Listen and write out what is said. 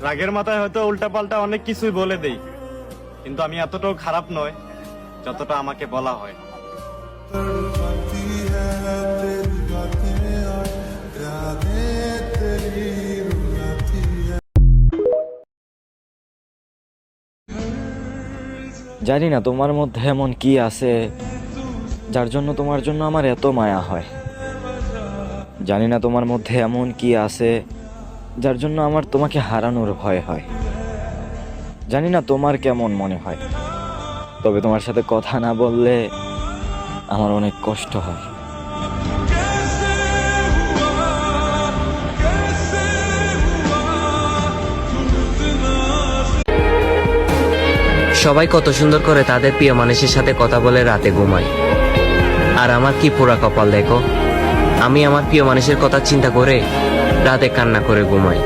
রাগের মাথায় হয়তো উল্টাপাল্টা অনেক কিছুই বলে দেই, কিন্তু আমি এতটাও খারাপ নয় যতটা আমাকে বলা হয়। জানি না তোমার মধ্যে এমন কি আছে যার জন্য তোমার জন্য আমার এত মায়া হয়। জানি না তোমার মধ্যে এমন কি আছে যার জন্য আমার তোমাকে হারানোর ভয় হয়। জানি না তোমার কেমন মনে হয়, তবে তোমার সাথে কথা না বললে আমার অনেক কষ্ট হয়। সবাই কত সুন্দর করে তাদের প্রিয় মানুষের সাথে কথা বলে রাতে ঘুমায়, আর আমার কি পোড়া কপাল দেখো, আমি আমার প্রিয় মানুষের কথা চিন্তা করে রাতে কান্না করে ঘুমাই।